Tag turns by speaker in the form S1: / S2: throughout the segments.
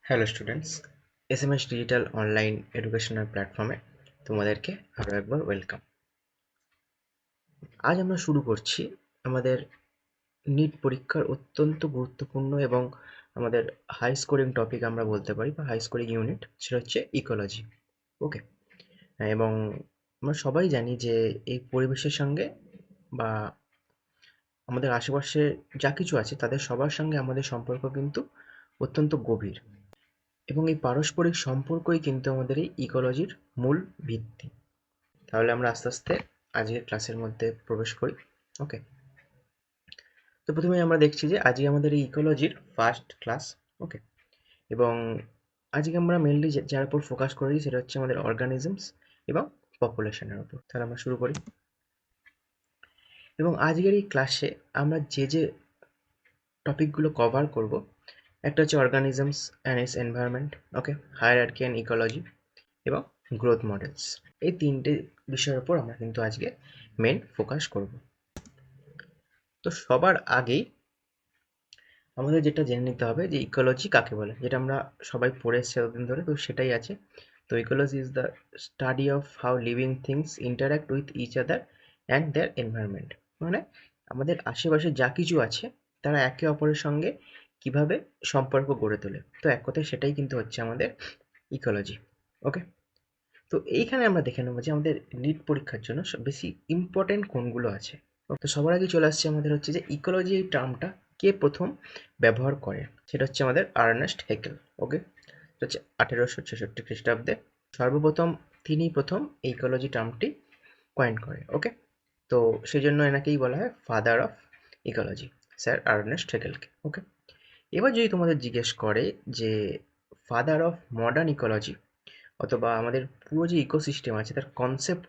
S1: Hello students, SMS digital online educational প্ল্যাটফর্মে তোমাদেরকে আরও একবার ওয়েলকাম। আজ আমরা শুরু করছি আমাদের নিট পরীক্ষার অত্যন্ত গুরুত্বপূর্ণ এবং আমাদের হাই স্কোরিং টপিক আমরা বলতে পারি বা হাই স্কোরিং ইউনিট, সেটা হচ্ছে ইকোলজি। ওকে, এবং আমরা সবাই জানি যে এই পরিবেশের সঙ্গে বা আমাদের আশেপাশে যা কিছু আছে তাদের সবার সঙ্গে আমাদের সম্পর্ক কিন্তু অত্যন্ত গভীর, এবং এই পারস্পরিক সম্পর্কই কিন্তু আমাদের এই ইকোলজির মূল ভিত্তি। তাহলে আমরা আস্তে আস্তে আজকের ক্লাসের মধ্যে প্রবেশ করি। ওকে, তো প্রথমে আমরা দেখছি যে আজকে আমাদের এই ইকোলজির ফার্স্ট ক্লাস। ওকে, এবং আজকে আমরা মেনলি যার উপর ফোকাস করেছি সেটা হচ্ছে আমাদের অর্গানিজমস এবং পপুলেশনের উপর। তাহলে আমরা শুরু করি। এবং আজকের এই ক্লাসে আমরা যে টপিকগুলো কভার করব, একটা হচ্ছে organisms and it's environment, okay, hierarchy and ecology এবং গ্রোথ মডেলস। এই তিনটে বিষয়ের উপর আমরা কিন্তু আজকে মেন ফোকাস করব। তো সবার আগেই আমাদের যেটা জেনে নিতে হবে যে ইকোলজি কাকে বলে, যেটা আমরা সবাই পড়ে এসেছি এতদিন ধরে, তো সেটাই আছে। তো ecology is the study of how living things interact with each other and their environment. মানে আমাদের আশেপাশে যা কিছু আছে তারা একে অপরের সঙ্গে কিভাবে সম্পর্ক গড়ে তোলে, তো এক কথায় সেটাই কিন্তু হচ্ছে আমাদের ইকোলজি। ওকে, তো এইখানে আমরা দেখে নেবো যে আমাদের নিট পরীক্ষার জন্য বেশি ইম্পর্টেন্ট কোনগুলো আছে। তো সবার আগে চলে আসছে আমাদের হচ্ছে যে ইকোলজি এই টার্মটা কে প্রথম ব্যবহার করে, সেটা হচ্ছে আমাদের আর্নেস্ট হেকেল। ওকে, হচ্ছে 1866 খ্রিস্টাব্দে সর্বপ্রথম তিনি প্রথম ইকোলজি টার্মটি কয়েন করে। ওকে, তো সেই জন্য এনাকেই বলা হয় father of ecology, sir Ernest হেকেলকে। ওকে, এবার যদি তোমাদের জিজ্ঞেস করে যে ফাদার অফ মডার্ন ইকোলজি অথবা আমাদের পুরো যে ইকোসিস্টেম আছে তার কনসেপ্ট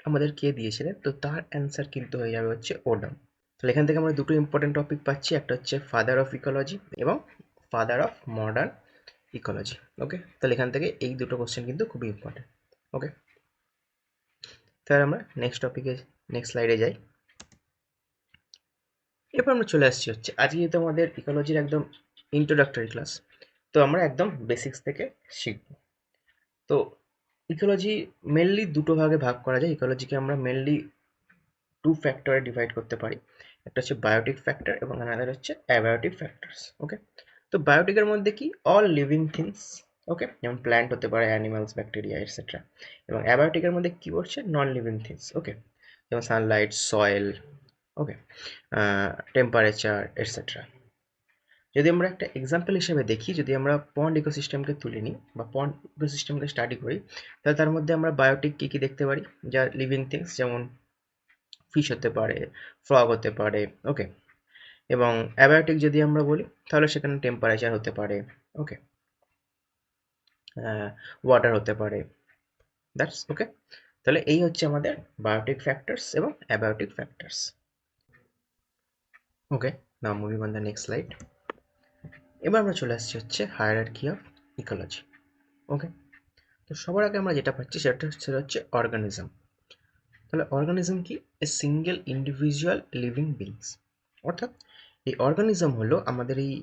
S1: আমাদের কে দিয়েছিলেন, তো তার অ্যান্সার কিন্তু হয়ে যাবে হচ্ছে ওডাম। তাহলে এখান থেকে আমরা দুটো ইম্পর্টেন্ট টপিক পাচ্ছি, একটা হচ্ছে ফাদার অফ ইকোলজি এবং ফাদার অফ মডার্ন ইকোলজি। ওকে, তাহলে এখান থেকে এই দুটো কোশ্চেন কিন্তু খুবই ইম্পর্টেন্ট। ওকে, তাহলে আমরা নেক্সট টপিকে, নেক্সট স্লাইডে যাই। এরপর আমরা চলে আসছি হচ্ছে আজকে যেহেতু আমাদের ইকোলজির একদম ইন্ট্রোডাক্টরি ক্লাস, তো আমরা একদম বেসিক্স থেকে শিখব। তো ইকোলজি মেনলি দুটো ভাগে ভাগ করা যায়। ইকোলজিকে আমরা মেনলি টু ফ্যাক্টরে ডিভাইড করতে পারি, একটা হচ্ছে বায়োটিক ফ্যাক্টর এবং আনাদার হচ্ছে অ্যাবায়োটিক ফ্যাক্টরস। ওকে, তো বায়োটিকের মধ্যে কি অল লিভিং থিংস, ওকে, যেমন প্ল্যান্ট হতে পারে, অ্যানিমালস, ব্যাকটেরিয়া এটসেট্রা। এবং অ্যাবায়োটিকের মধ্যে কি পড়ছে, নন লিভিং থিংস। ওকে, যেমন sunlight, soil, okay, temperature etcetera. যদি আমরা একটা এক্সাম্পল হিসেবে দেখি, যদি আমরা পন্ড ইকোসিস্টেমকে তুলে নিই বা পন্ড ইকোসিস্টেমকে স্টাডি করি, তাহলে তার মধ্যে আমরা বায়োটিক কী কী দেখতে পারি, যা লিভিং থিংস, যেমন ফিশ হতে পারে, ফ্রগ হতে পারে। ওকে, এবং অ্যাবায়োটিক যদি আমরা বলি তাহলে সেখানে টেম্পারেচার হতে পারে, ওকে, ওয়াটার হতে পারে। That's okay. তাহলে এই হচ্ছে আমাদের বায়োটিক ফ্যাক্টরস এবং abiotic factors. Okay, now moving on the next slide. এবার আমরা চলে আসছি হচ্ছে হায়ারার্কি অফ ইকোলজি। ওকে, তো সবার আগে আমরা যেটা পাচ্ছি সেটা হচ্ছে অর্গানিজম। তাহলে অর্গানিজম কি, a single individual living beings. অর্থাৎ এই অর্গানিজম হলো আমাদের এই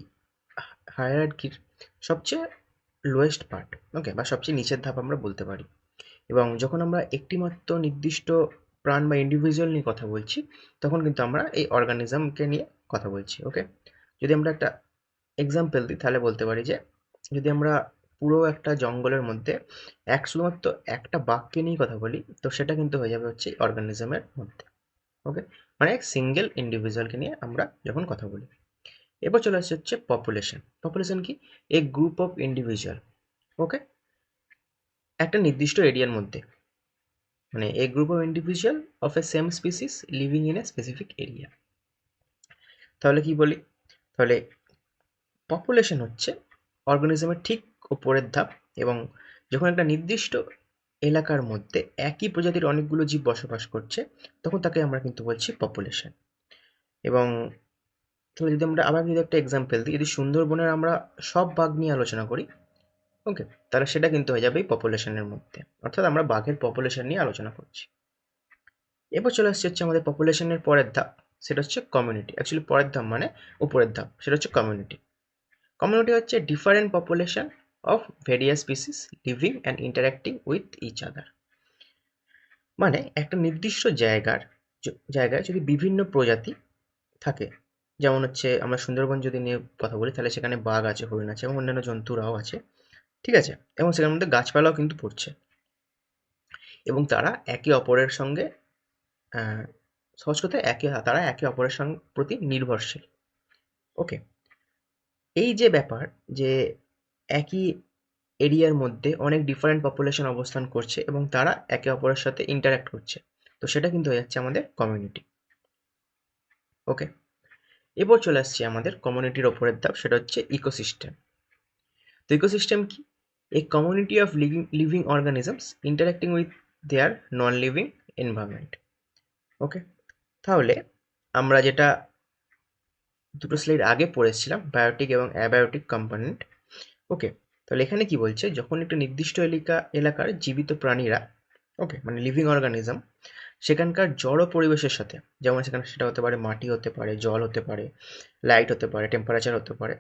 S1: হায়ারার্কির সবচেয়ে লোয়েস্ট পার্ট, ওকে, বা সবচেয়ে নিচের ধাপ আমরা বলতে পারি। এবং যখন আমরা একটিমাত্র নির্দিষ্ট প্রাণ বা ইন্ডিভিজুয়াল নিয়ে কথা বলছি, তখন কিন্তু আমরা এই অর্গানিজমকে নিয়ে কথা বলছি। ওকে, যদি আমরা একটা এক্সাম্পল দিই তাহলে বলতে পারি যে যদি আমরা পুরো একটা জঙ্গলের মধ্যে শুধুমাত্র একটা বাঘকে নিয়ে কথা বলি, তো সেটা কিন্তু হয়ে যাবে হচ্ছে অর্গানিজমের মধ্যে। ওকে, মানে এক সিঙ্গেল ইন্ডিভিজুয়ালকে নিয়ে আমরা যখন কথা বলি। এবার চলে আসছে হচ্ছে পপুলেশন। পপুলেশন কি, a group of individual, okay, একটা নির্দিষ্ট এরিয়ার মধ্যে, মানে a group of individual of a same species living in a specific area. তাহলে কি বলি, তাহলে পপুলেশন হচ্ছে অর্গানিজমের ঠিক ওপরের ধাপ, এবং যখন একটা নির্দিষ্ট এলাকার মধ্যে একই প্রজাতির অনেকগুলো জীব বসবাস করছে, তখন তাকে আমরা কিন্তু বলছি পপুলেশন। এবং তাহলে যদি আমরা আবার যদি একটা এক্সাম্পল দিই, যদি সুন্দরবনের আমরা সব বাঘ নিয়ে আলোচনা করি, ওকে, তাহলে সেটা কিন্তু হয়ে যাবে এই পপুলেশনের মধ্যে, অর্থাৎ আমরা বাঘের পপুলেশন নিয়ে আলোচনা করছি। এবার চলে আসছে হচ্ছে আমাদের পপুলেশনের পরের ধাপ, সেটা হচ্ছে কমিউনিটি। অ্যাকচুয়ালি পরের ধাপ মানে উপরের ধাপ, সেটা হচ্ছে কমিউনিটি। কমিউনিটি হচ্ছে different population of various species living and interacting with each other. মানে একটা নির্দিষ্ট জায়গায় যদি বিভিন্ন প্রজাতি থাকে, যেমন হচ্ছে আমরা সুন্দরবন যদি নিয়ে কথা বলি তাহলে সেখানে বাঘ আছে, হরিণ আছে এবং অন্যান্য জন্তুরাও আছে, ঠিক আছে, এবং সেখানের মধ্যে গাছপালাও কিন্তু পড়ছে, এবং তারা একে অপরের সঙ্গে সহজ কথায় তারা একে অপরের প্রতি নির্ভরশীল। ওকে, এই যে ব্যাপার যে একই এরিয়ার মধ্যে অনেক ডিফারেন্ট পপুলেশন অবস্থান করছে এবং তারা একে অপরের সাথে ইন্টারাক্ট করছে, তো সেটা কিন্তু হয়ে যাচ্ছে আমাদের কমিউনিটি। ওকে, এরপর চলে আসছে আমাদের কমিউনিটির ওপরের ধাপ, সেটা হচ্ছে ইকোসিস্টেম। তো ইকোসিস্টেম কি? A community of living organisms interacting with their non living environment. Okay, তাহলে আমরা যেটা দুটো স্লাইড আগে পড়েছিলাম, বায়োটিক এবং অ্যাবায়োটিক কম্পোনেন্ট। ওকে, তাহলে এখানে কি বলছে, যখন একটা নির্দিষ্ট এলাকার জীবিত প্রাণীরা, ওকে, মানে লিভিং অর্গানিজম, সেখানকার জড় পরিবেশের সাথে, যেমন সেখানে সেটা হতে পারে মাটি, হতে পারে জল, হতে পারে লাইট, হতে পারে টেম্পারেচার, হতে পারে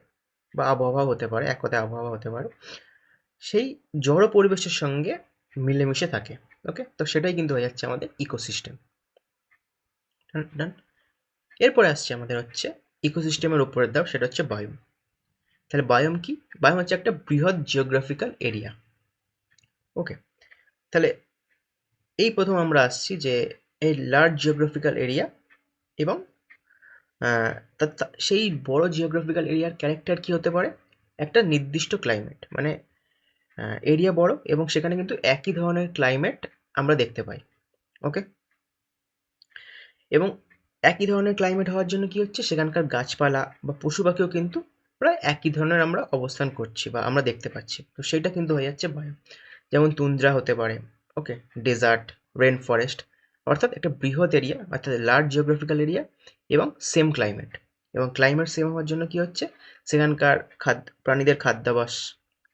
S1: বা আবহাওয়া হতে পারে, এক কথায় আবহাওয়া হতে পারে, সেই জড় পরিবেশের সঙ্গে মিলেমিশে থাকে। ওকে, তো সেটাই কিন্তু হয়ে যাচ্ছে আমাদের ইকোসিস্টেম। ডান। এরপরে আসছে আমাদের হচ্ছে ইকোসিস্টেমের উপরের ধাপ, সেটা হচ্ছে বায়োম। তাহলে বায়োম কি? বায়োম হচ্ছে একটা বৃহৎ জিওগ্রাফিক্যাল এরিয়া। ওকে, তাহলে এই প্রথম আমরা আসছি যে এই লার্জ জিওগ্রাফিক্যাল এরিয়া এবং সেই বড় জিওগ্রাফিক্যাল এরিয়ার ক্যারেক্টার কি হতে পারে? একটা নির্দিষ্ট ক্লাইমেট, মানে এরিয়া বড় এবং সেখানে কিন্তু একই ধরনের ক্লাইমেট আমরা দেখতে পাই। ওকে, এবং একই ধরনের ক্লাইমেট হওয়ার জন্য কি হচ্ছে, সেখানকার গাছপালা বা পশু পাখিও কিন্তু প্রায় একই ধরনের আমরা অবস্থান করছি বা আমরা দেখতে পাচ্ছি, তো সেটা কিন্তু হয়ে যাচ্ছে বায়ো। যেমন তুন্দ্রা হতে পারে, ওকে, ডেজার্ট, রেন ফরেস্ট, অর্থাৎ একটা বৃহৎ এরিয়া, অর্থাৎ লার্জ জিওগ্রাফিক্যাল এরিয়া এবং সেম ক্লাইমেট। এবং ক্লাইমেট সেম হওয়ার জন্য কি হচ্ছে, সেখানকার প্রাণীদের খাদ্যাভ্যাস,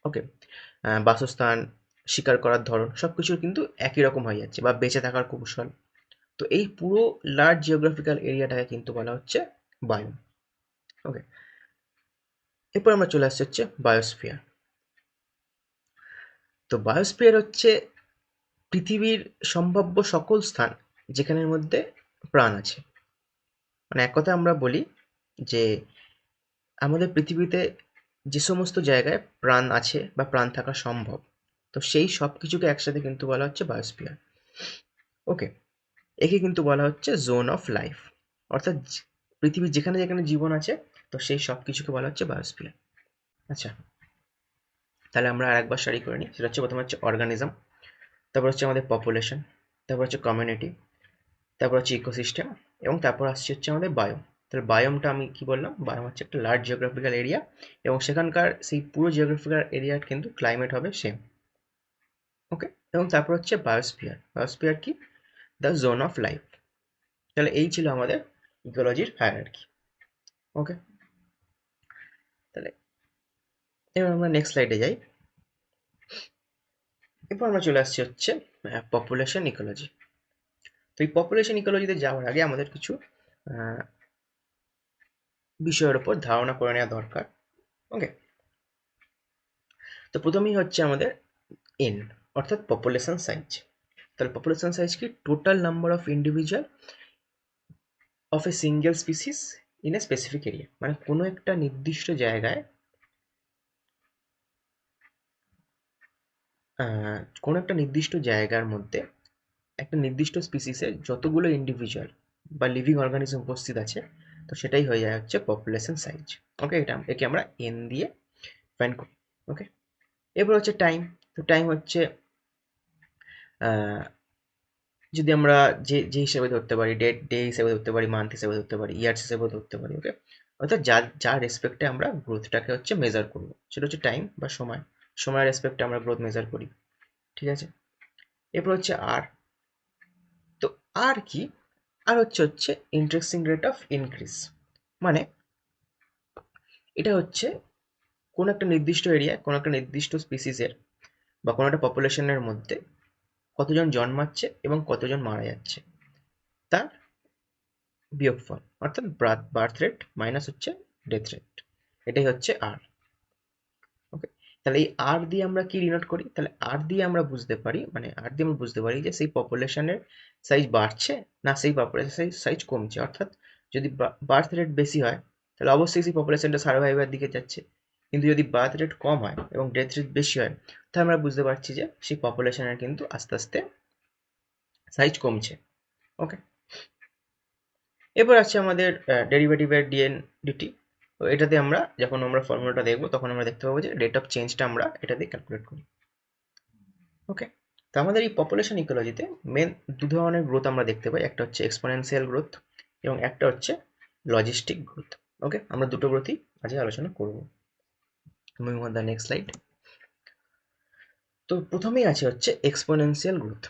S1: ওকে, বাসস্থান, শিকার করার ধরন সব কিছুর কিন্তু একই রকম হয়ে যাচ্ছে, বা বেঁচে থাকার কৌশল। তো এই পুরো লার্জ জিওগ্রাফিক্যাল এরিয়াটাকে কিন্তু বলা হচ্ছে বায়োম। ওকে, এরপর আমরা চলে আসছি হচ্ছে বায়োস্ফিয়ার। তো বায়োস্ফিয়ার হচ্ছে পৃথিবীর সম্ভাব্য সকল স্থান যেখানের মধ্যে প্রাণ আছে। মানে এক কথা আমরা বলি যে আমাদের পৃথিবীতে যে সমস্ত জায়গায় প্রাণ আছে বা প্রাণ থাকা সম্ভব, তো সেই সব কিছুকে একসাথে কিন্তু বলা হচ্ছে বায়োস্ফিয়ার। ওকে, একে কিন্তু বলা হচ্ছে জোন অফ লাইফ, অর্থাৎ পৃথিবীর যেখানে যেখানে জীবন আছে, তো সেই সব কিছুকে বলা হচ্ছে বায়োস্ফিয়ার। আচ্ছা, তাহলে আমরা আরেকবার সারি করে নিই। সেটা হচ্ছে প্রথমে হচ্ছে অর্গানিজম, তারপর হচ্ছে আমাদের পপুলেশন, তারপর হচ্ছে কমিউনিটি, তারপর হচ্ছে ইকোসিস্টেম, এবং তারপর আসছে হচ্ছে আমাদের বায়োম। তাহলে বায়োমটা আমি কি বললাম, বায়োম হচ্ছে একটা লার্জ জিওগ্রাফিক্যাল এরিয়া এবং সেখানকার সেই পুরো জিওগ্রাফিক্যাল এরিয়ার কিন্তু ক্লাইমেট হবে সেম। ওকে, এবং তারপর হচ্ছে বায়োস্ফিয়ার। বায়োস্ফিয়ার কি? The zone of life. তাহলে এই ছিল আমাদের ইকোলজির হায়ারার্কি। ওকে, তাহলে এবার আমরা নেক্সট স্লাইডে যাই। এরপর আমরা চলে আসছি হচ্ছে পপুলেশন ইকোলজি। তো এই পপুলেশন ইকোলজিতে যাওয়ার আগে আমাদের কিছু বিষয়ের উপর ধারণা করে নেওয়া দরকার। ওকে, তো প্রথমেই হচ্ছে আমাদের এন, অর্থাৎ পপুলেশন সাইজ। তাহলে পপুলেশন সাইজ কি? Total number of individual of a single species in a specific area. মানে কোনো একটা নির্দিষ্ট জায়গায় কোনো একটা নির্দিষ্ট জায়গার মধ্যে একটা নির্দিষ্ট স্পিসিসের যতগুলো ইন্ডিভিজুয়াল বা লিভিং অর্গানিজম উপস্থিত আছে, তো সেটাই হয়ে যায় হচ্ছে পপুলেশন সাইজ। ওকে, একে আমরা এন দিয়ে ফাইন্ড করি। ওকে, এরপর হচ্ছে টাইম। তো টাইম হচ্ছে যদি আমরা যে যে হিসেবে ধরতে পারি, ডে হিসেবে ধরতে পারি, মান্থ হিসেবে ধরতে পারি, ইয়ার্স হিসেবে ধরতে পারি। ওকে, অর্থাৎ যার রেসপেক্টে আমরা গ্রোথটাকে হচ্ছে মেজার করবো, সেটা হচ্ছে টাইম বা সময়। সময়ের রেসপেক্টে আমরা গ্রোথ মেজার করি, ঠিক আছে। এরপর হচ্ছে আর। তো আর কি? আর হচ্ছে ইন্ক্রিজিং রেট অফ ইনক্রিজ। মানে এটা হচ্ছে কোন একটা নির্দিষ্ট এরিয়ায় কোন একটা নির্দিষ্ট স্পিসিসের বা কোনো একটা পপুলেশনের মধ্যে কতজন জন্মাচ্ছে এবং কতজন মারা যাচ্ছে, তার বিয়োগফল, অর্থাৎ বার্থ রেট মাইনাস হচ্ছে ডেথ রেট, এটাই হচ্ছে আর। ওকে, তাহলে এই আর দিয়ে আমরা কি ডিনোট করি? তাহলে আর দিয়ে আমরা বুঝতে পারি, মানে আর দিয়ে আমরা বুঝতে পারি যে সেই পপুলেশনের সাইজ বাড়ছে না সেই পপুলেশন সাইজ কমছে। অর্থাৎ যদি বার্থ রেট বেশি হয় তাহলে অবশ্যই সেই পপুলেশনটা সার্ভাইভার দিকে যাচ্ছে, কিন্তু যদি বার্থ রেট কম হয় এবং ডেথ রেট বেশি হয় তাহলে আমরা বুঝতে পারছি যে সেই পপুলেশনের কিন্তু আস্তে আস্তে সাইজ কমছে। ওকে, এরপর আছে আমাদের ডেরিভেটিভের ডিএন ডিটি। তো এটাতে আমরা যখন আমরা ফর্মুলাটা দেখবো তখন আমরা দেখতে পাবো যে রেট অফ চেঞ্জটা আমরা এটা দিয়ে ক্যালকুলেট করি। ওকে, তো আমাদের এই পপুলেশন ইকোলজিতে মেন দু ধরনের গ্রোথ আমরা দেখতে পাই, একটা হচ্ছে এক্সপোনেনশিয়াল গ্রোথ এবং একটা হচ্ছে লজিস্টিক গ্রোথ। ওকে, আমরা দুটো গ্রোথই আজকে আলোচনা করব। Moving on the next slide. তো প্রথমেই আছে হচ্ছে এক্সপোনেনশিয়াল গ্রোথ।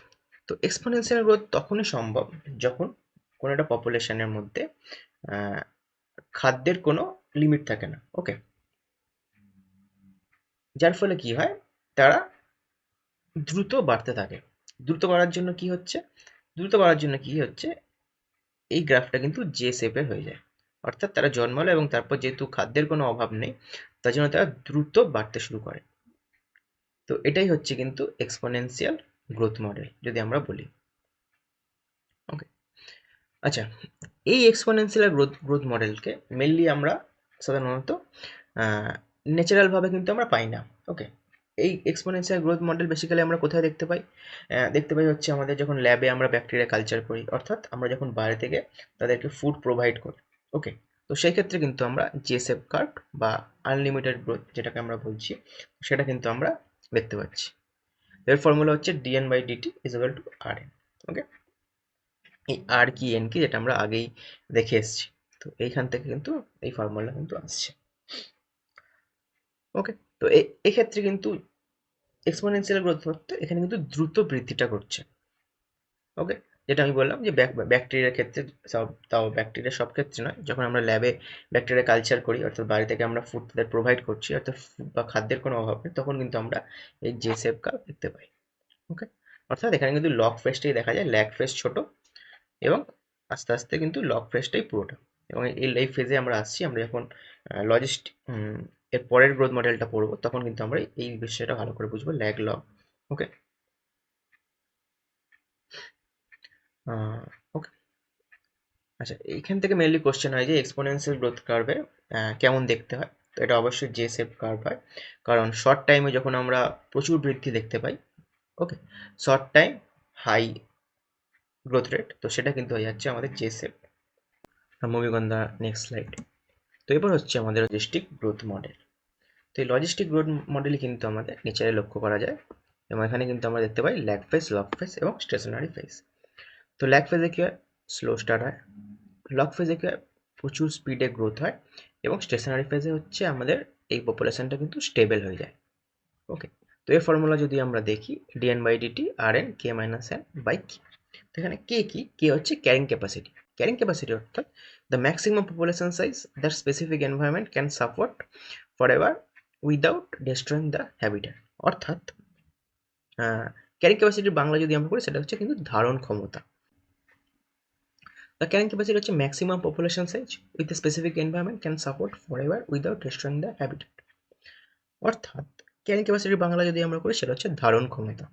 S1: তো এক্সপোনেনশিয়াল গ্রোথ তখনই সম্ভব যখন কোনো একটা পপুলেশনের মধ্যে খাদ্যের কোনো লিমিট থাকে না। ওকে, যার ফলে কি হয়, তারা দ্রুত বাড়তে থাকে। দ্রুত বাড়ার জন্য কি হচ্ছে, দ্রুত বাড়ার জন্য কি হচ্ছে, এই গ্রাফটা কিন্তু জে শেপের হয়ে যায়। অর্থাৎ তারা জন্মালো এবং তারপর যেহেতু খাদ্যের কোনো অভাব নেই তার জন্য তারা দ্রুত বাড়তে শুরু করে। তো এটাই হচ্ছে কিন্তু এক্সপোনেনশিয়াল গ্রোথ মডেল যদি আমরা বলি। ওকে, আচ্ছা, এই এক্সপোনেনশিয়াল গ্রোথ মডেলকে মেনলি আমরা সাধারণত ন্যাচারালভাবে কিন্তু আমরা পাই না। ওকে, এই এক্সপোনেনশিয়াল গ্রোথ মডেল বেসিক্যালি আমরা কোথায় দেখতে পাই? দেখতে পাই হচ্ছে আমাদের যখন ল্যাবে আমরা ব্যাকটেরিয়া কালচার করি, অর্থাৎ আমরা যখন বাইরে থেকে তাদেরকে ফুড প্রোভাইড করি। ওকে, তো সেই ক্ষেত্রে কিন্তু আমরা জে শেপ কার্ভ বা আনলিমিটেড গ্রোথ যেটাকে আমরা বলছি সেটা কিন্তু আমরা দেখতে পাচ্ছি। এর ফর্মুলা হচ্ছে DN by DT is equal to R N. Okay, এই আর কি এন কি যেটা আমরা আগেই দেখে এসেছি, তো এইখান থেকে কিন্তু এই ফর্মুলা কিন্তু আসছে। ওকে, তো এক্ষেত্রে কিন্তু এক্সপোনেনশিয়াল গ্রোথ হচ্ছে এখানে কিন্তু দ্রুত বৃদ্ধিটা করছে। ওকে, যেটা আমি বললাম যে ব্যাকটেরিয়ার ক্ষেত্রে সব, তাও ব্যাকটেরিয়া সব ক্ষেত্রে নয়, যখন আমরা ল্যাবে ব্যাকটেরিয়া কালচার করি অর্থাৎ বাইরে থেকে আমরা ফুড তাদের প্রোভাইড করছি অর্থাৎ ফুড বা খাদ্যের কোনো অভাব নেই, তখন কিন্তু আমরা এই জে শেপ কার্ভ দেখতে পাই। ওকে, অর্থাৎ এখানে কিন্তু লগ ফেজটাই দেখা যায়, ল্যাগ ফেজ ছোট এবং আস্তে আস্তে কিন্তু লগ ফেজটাই পুরোটা। এবং এই ফেজে আমরা আসছি, আমরা যখন লজিস্ট এর পরের গ্রোথ মডেলটা পড়বো তখন কিন্তু আমরা এই বিষয়টা ভালো করে বুঝবো, ল্যাগ লগ। ওকে, ওকে, আচ্ছা, এইখান থেকে মেনলি কোশ্চেন হয় যে এক্সপোনেনশিয়াল গ্রোথ কার্ভে কেমন দেখতে হয়। তো এটা অবশ্যই জে শেপ কার্ভ হয়, কারণ শর্ট টাইমে যখন আমরা প্রচুর বৃদ্ধি দেখতে পাই, okay, short time high growth rate, তো সেটা কিন্তু হয়ে যাচ্ছে আমাদের J shape. Moving on the next slide. তো এবার হচ্ছে আমাদের লজিস্টিক গ্রোথ মডেল। তো এই লজিস্টিক গ্রোথ মডেলই কিন্তু আমাদের নেচারে লক্ষ্য করা যায় এবং এখানে কিন্তু আমরা দেখতে পাই ল্যাগ ফেজ, লগ ফেজ এবং স্টেশনারি ফেজ। তো ল্যাগ ফেজে কী হয়, স্লো স্টার্ট হয়। লগ ফেজে কী হয়, প্রচুর স্পিডে গ্রোথ হয় এবং স্টেশনারি ফেজে হচ্ছে আমাদের এই পপুলেশনটা কিন্তু স্টেবল হয়ে যায়। ওকে, তো এর ফর্মুলা যদি আমরা দেখি, DN by DT R N K minus N by K. তো এখানে কে কি, কে হচ্ছে ক্যারিং ক্যাপাসিটি। ক্যারিং ক্যাপাসিটি অর্থাৎ the maximum population size that specific environment can support forever without destroying the habitat. অর্থাৎ carrying ক্যাপাসিটির বাংলা যদি আমরা করি সেটা হচ্ছে কিন্তু ধারণ ক্ষমতা। The carrying capacity হচ্ছে maximum population size with a specific environment can support forever without destroying the habitat. অর্থাৎ ক্যারিং ক্যাপাসিটির বাংলা যদি আমরা করি সেটা হচ্ছে ধারণ ক্ষমতা,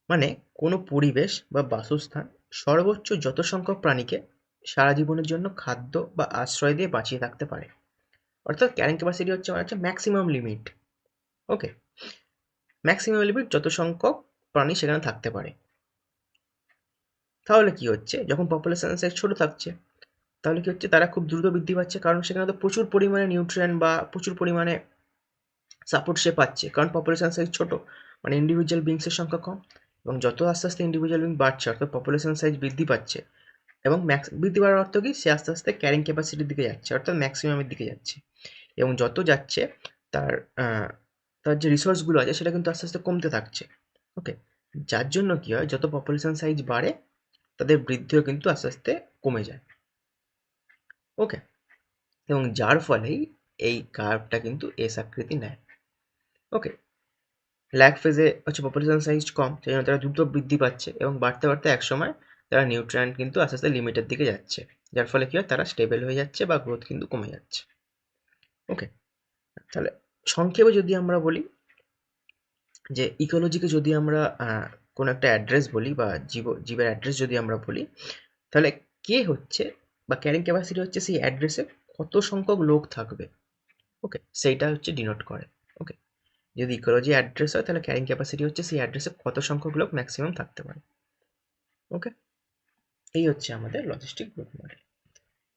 S1: মানে কোনো পরিবেশ বা বাসস্থান সর্বোচ্চ যত সংখ্যক প্রাণীকে সারা জীবনের জন্য খাদ্য বা আশ্রয় দিয়ে বাঁচিয়ে থাকতে পারে। অর্থাৎ ক্যারিং ক্যাপাসিটি হচ্ছে মানে হচ্ছে ম্যাক্সিমাম লিমিট। ওকে, ম্যাক্সিমাম লিমিট যত সংখ্যক প্রাণী সেখানে থাকতে পারে। তাহলে কি হচ্ছে, যখন পপুলেশন সাইজ ছোট থাকছে তাহলে কি হচ্ছে, তারা খুব দ্রুত বৃদ্ধি পাচ্ছে, কারণ সেখানে তো প্রচুর পরিমাণে নিউট্রিয়েন্ট বা প্রচুর পরিমাণে সাপোর্ট সে পাচ্ছে, কারণ পপুলেশন সাইজ ছোট, মানে ইন্ডিভিজুয়াল বিংসের সংখ্যা কম। এবং যত আস্তে আস্তে ইন্ডিভিজুয়াল বিং বাড়ছে অর্থাৎ পপুলেশন সাইজ বৃদ্ধি পাচ্ছে এবং বৃদ্ধি পাওয়ার অর্থ কি, সে আস্তে আস্তে ক্যারিং ক্যাপাসিটির দিকে যাচ্ছে অর্থাৎ ম্যাক্সিমামের দিকে যাচ্ছে। এবং যত যাচ্ছে তার তার যে রিসোর্সগুলো আছে সেটা কিন্তু আস্তে আস্তে কমতে থাকছে। ওকে, যার জন্য কি হয়, যত পপুলেশন সাইজ বাড়ে তাদের বৃদ্ধিও কিন্তু আস্তে আস্তে কমে যায়। ওকে, এবং যার ফলেই এই কার্ভটা কিন্তু এস আকৃতি নেয়। ওকে, ল্যাগ ফেজে হচ্ছে পপুলেশন সাইজ কম, সেই জন্য তারা দ্রুত বৃদ্ধি পাচ্ছে এবং বাড়তে বাড়তে একসময় তারা নিউট্রিয়েন্ট কিন্তু আস্তে আস্তে লিমিটের দিকে যাচ্ছে, যার ফলে কি হয়, তারা স্টেবল হয়ে যাচ্ছে বা গ্রোথ কিন্তু কমে যাচ্ছে। ওকে, তাহলে সংক্ষেপে যদি আমরা বলি যে ইকোলজিকে যদি আমরা কোনো একটা অ্যাড্রেস বলি বা জীবের অ্যাড্রেস যদি আমরা বলি, তাহলে কে হচ্ছে বা ক্যারিং ক্যাপাসিটি হচ্ছে সেই অ্যাড্রেসে কত সংখ্যক লোক থাকবে, ওকে, সেইটা হচ্ছে ডিনোট করে। ওকে, যদি ইকোলজি অ্যাড্রেস হয় তাহলে ক্যারিং ক্যাপাসিটি হচ্ছে সেই অ্যাড্রেসে কত সংখ্যক লোক ম্যাক্সিমাম থাকতে পারে। ওকে, এই হচ্ছে আমাদের লজিস্টিক গ্রোথ মডেল।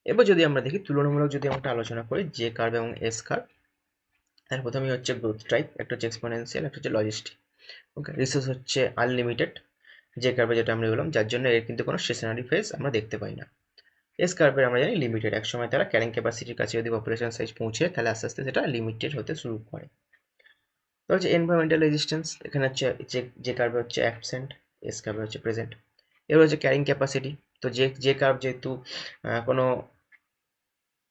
S1: এবার যদি আমরা দেখি তুলনামূলক যদি আমরা আলোচনা করি জে কার্ভ এবং এস কার্ভ, তার প্রথমেই হচ্ছে গ্রোথ টাইপ, একটা হচ্ছে এক্সপোনেনশিয়াল, একটা হচ্ছে লজিস্টিক। ওকে, রিসোর্স হচ্ছে আনলিমিটেড যে কার্ভে, যেটা আমরা বললাম, যার জন্য এর কিন্তু কোনো স্টেশনারি ফেজ আমরা দেখতে পাই না। এস কার্ভের আমরা জানি লিমিটেড, এক সময় তারা ক্যারিং ক্যাপাসিটির কাছে যদি পপুলেশন সাইজ পৌঁছে তাহলে আস্তে আস্তে সেটা লিমিটেড হতে শুরু করে। তো হচ্ছে এনভায়রনমেন্টাল রেজিস্ট্যান্স, এখানে হচ্ছে যে কার্ভে হচ্ছে অ্যাবসেন্ট, এস কার্ভে হচ্ছে প্রেজেন্ট। এবার হচ্ছে ক্যারিং ক্যাপাসিটি, তো যে কার্ভ যেহেতু কোনো,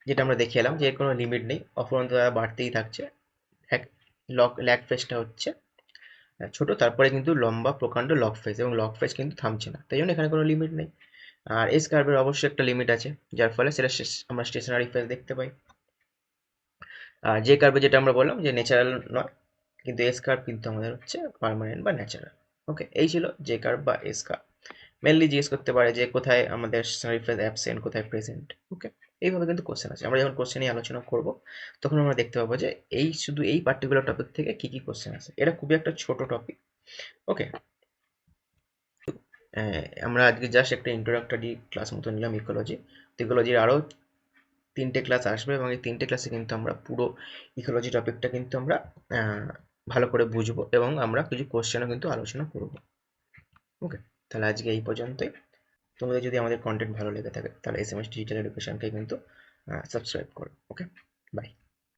S1: যেটা আমরা দেখে এলাম যে এর কোনো লিমিট নেই, অফুরন্ত দ্বারা বাড়তেই থাকছে। এক ল্যাগ ফেজটা হচ্ছে ছোট, তারপরে কিন্তু লম্বা প্রকাণ্ড লগ ফেজ, এবং লগ ফেজ কিন্তু থামছে না, তাই জন্য এখানে কোনো লিমিট নেই। আর এস কার্ভের অবশ্যই একটা লিমিট আছে, যার ফলে সেটা আমরা স্টেশনারি ফেজ দেখতে পাই। আর যে কার্ভে যেটা আমরা বললাম যে ন্যাচারাল নয়, কিন্তু এস কার্ভ কিন্তু আমাদের হচ্ছে পার্মানেন্ট বা ন্যাচারাল। ওকে, এই ছিল যে কার্ভ বা এস কার্ভ। মেনলি জিজ্ঞেস করতে পারে যে কোথায় আমাদের স্টেশনারি ফেজ অ্যাবসেন্ট, কোথায় প্রেজেন্ট। ওকে, এইভাবে কিন্তু কোশ্চেন আছে। আমরা যখন কোশ্চেন নিয়ে আলোচনা করব তখন আমরা দেখতে পাবো যে এই শুধু এই পার্টিকুলার টপিক থেকে কি কি কোশ্চেন আছে। এটা খুবই একটা ছোট টপিক। ওকে, আমরা আজকে জাস্ট একটা ইন্ট্রোডাক্টরি ক্লাস মতো নিলাম ইকোলজি। ইকোলজির আরও 3টে ক্লাস আসবে, এবং এই 3টে ক্লাসে কিন্তু আমরা পুরো ইকোলজি টপিকটা কিন্তু আমরা ভালো করে বুঝবো, এবং আমরা কিছু কোশ্চেনও কিন্তু আলোচনা করব। ওকে, তাহলে আজকে এই পর্যন্তই। তোমাদের যদি আমাদের কন্টেন্ট ভালো লেগে থাকে তাহলে এসএমএস ডিজিটাল এডুকেশনকে কিন্তু সাবস্ক্রাইব করো। ওকে, বাই।